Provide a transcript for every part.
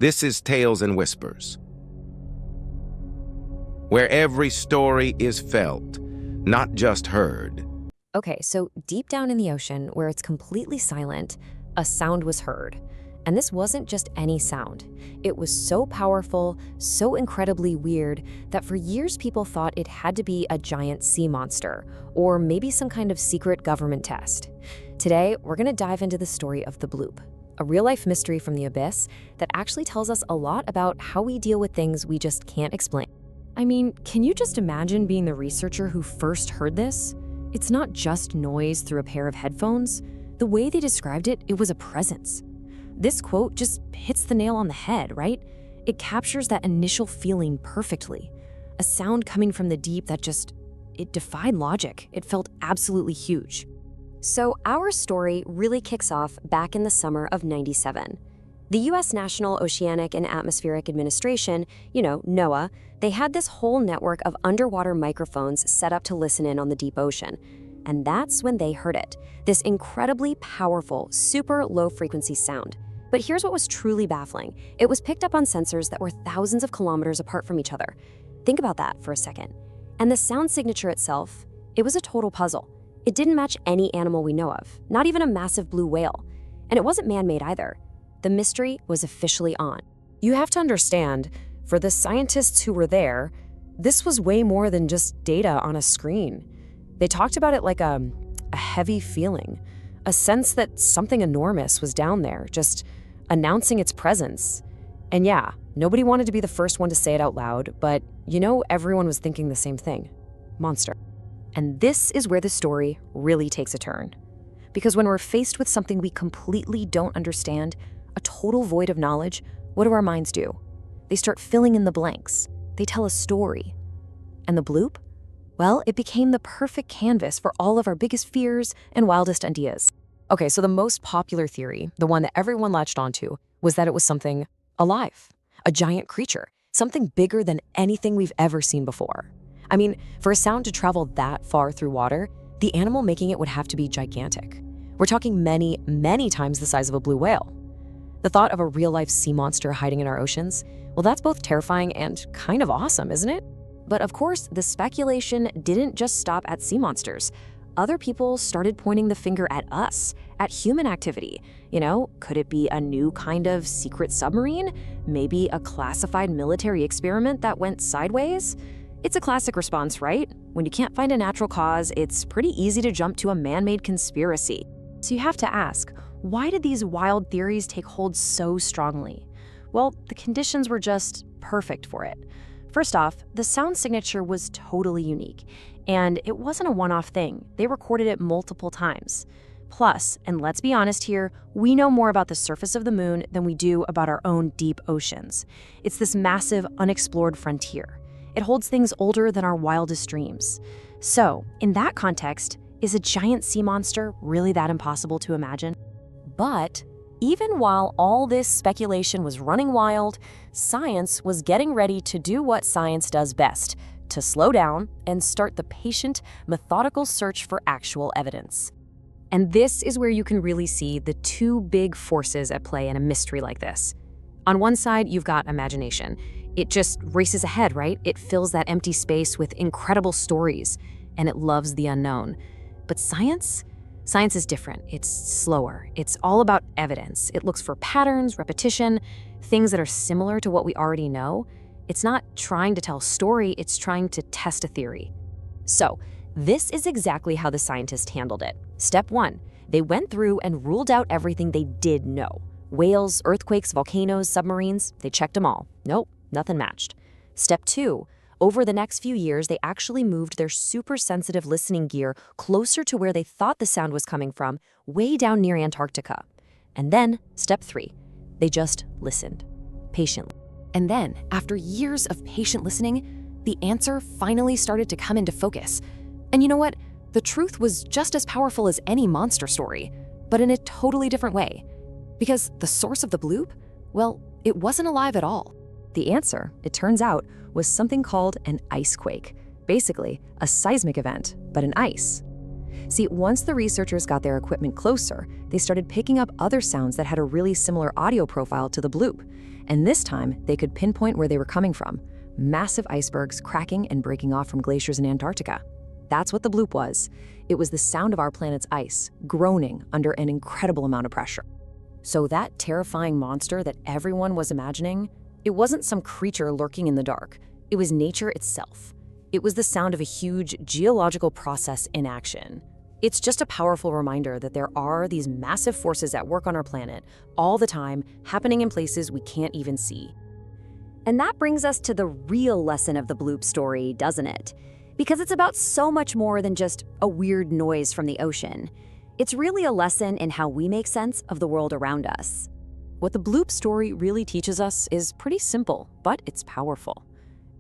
This is Tales and Whispers, where every story is felt, not just heard. Okay, so deep down in the ocean, where it's completely silent, a sound was heard. And this wasn't just any sound. It was so powerful, so incredibly weird, that for years people thought it had to be a giant sea monster, or maybe some kind of secret government test. Today, we're gonna dive into the story of the Bloop, a real-life mystery from the abyss that actually tells us a lot about how we deal with things we just can't explain. I mean, can you just imagine being the researcher who first heard this? It's not just noise through a pair of headphones. The way they described it, it was a presence. This quote just hits the nail on the head, right? It captures that initial feeling perfectly. A sound coming from the deep that it defied logic. It felt absolutely huge. So our story really kicks off back in the summer of '97. The U.S. National Oceanic and Atmospheric Administration, NOAA, they had this whole network of underwater microphones set up to listen in on the deep ocean. And that's when they heard it, this incredibly powerful, super low-frequency sound. But here's what was truly baffling. It was picked up on sensors that were thousands of kilometers apart from each other. Think about that for a second. And the sound signature itself, it was a total puzzle. It didn't match any animal we know of, not even a massive blue whale. And it wasn't man-made either. The mystery was officially on. You have to understand, for the scientists who were there, this was way more than just data on a screen. They talked about it like a heavy feeling, a sense that something enormous was down there, just announcing its presence. And yeah, nobody wanted to be the first one to say it out loud, but everyone was thinking the same thing. Monster. And this is where the story really takes a turn. Because when we're faced with something we completely don't understand, a total void of knowledge, what do our minds do? They start filling in the blanks. They tell a story. And the Bloop? Well, it became the perfect canvas for all of our biggest fears and wildest ideas. Okay, so the most popular theory, the one that everyone latched onto, was that it was something alive, a giant creature, something bigger than anything we've ever seen before. I mean, for a sound to travel that far through water, the animal making it would have to be gigantic. We're talking many, many times the size of a blue whale. The thought of a real-life sea monster hiding in our oceans, well, that's both terrifying and kind of awesome, isn't it? But of course, the speculation didn't just stop at sea monsters. Other people started pointing the finger at us, at human activity. Could it be a new kind of secret submarine? Maybe a classified military experiment that went sideways? It's a classic response, right? When you can't find a natural cause, it's pretty easy to jump to a man-made conspiracy. So you have to ask, why did these wild theories take hold so strongly? Well, the conditions were just perfect for it. First off, the sound signature was totally unique, and it wasn't a one-off thing. They recorded it multiple times. Plus, and let's be honest here, we know more about the surface of the moon than we do about our own deep oceans. It's this massive, unexplored frontier. It holds things older than our wildest dreams. So, in that context, is a giant sea monster really that impossible to imagine? But even while all this speculation was running wild, science was getting ready to do what science does best, to slow down and start the patient, methodical search for actual evidence. And this is where you can really see the two big forces at play in a mystery like this. On one side, you've got imagination. It just races ahead, right? It fills that empty space with incredible stories, and it loves the unknown. But science is different. It's slower. It's all about evidence. It looks for patterns, repetition, things that are similar to what we already know. It's not trying to tell a story, it's trying to test a theory. So, this is exactly how the scientists handled it. Step 1, they went through and ruled out everything they did know. Whales, earthquakes, volcanoes, submarines, they checked them all. Nope, nothing matched. Step 2, over the next few years, they actually moved their super sensitive listening gear closer to where they thought the sound was coming from, way down near Antarctica. And then, step 3, they just listened, patiently. And then, after years of patient listening, the answer finally started to come into focus. And you know what? The truth was just as powerful as any monster story, but in a totally different way. Because the source of the Bloop, well, it wasn't alive at all. The answer, it turns out, was something called an Icequake. Basically, a seismic event, but in ice. See, once the researchers got their equipment closer, they started picking up other sounds that had a really similar audio profile to the bloop. And this time, they could pinpoint where they were coming from: massive icebergs cracking and breaking off from glaciers in Antarctica. That's what the bloop was. It was the sound of our planet's ice, groaning under an incredible amount of pressure. So that terrifying monster that everyone was imagining, it wasn't some creature lurking in the dark. It was nature itself. It was the sound of a huge geological process in action. It's just a powerful reminder that there are these massive forces at work on our planet all the time, happening in places we can't even see. And that brings us to the real lesson of the Bloop story, doesn't it? Because it's about so much more than just a weird noise from the ocean. It's really a lesson in how we make sense of the world around us. What the bloop story really teaches us is pretty simple, but it's powerful.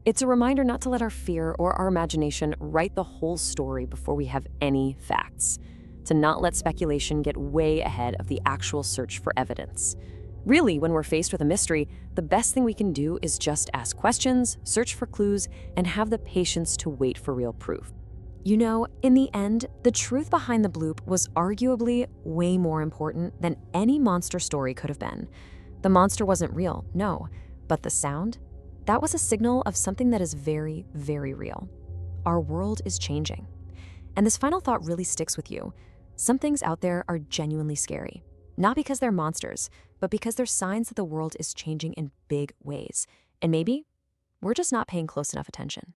It's a reminder not to let our fear or our imagination write the whole story before we have any facts, to not let speculation get way ahead of the actual search for evidence. Really, when we're faced with a mystery, the best thing we can do is just ask questions, search for clues, and have the patience to wait for real proof. You know, in the end, the truth behind the bloop was arguably way more important than any monster story could have been. The monster wasn't real, no, but the sound? That was a signal of something that is very, very real. Our world is changing. And this final thought really sticks with you. Some things out there are genuinely scary. Not because they're monsters, but because they're signs that the world is changing in big ways. And maybe we're just not paying close enough attention.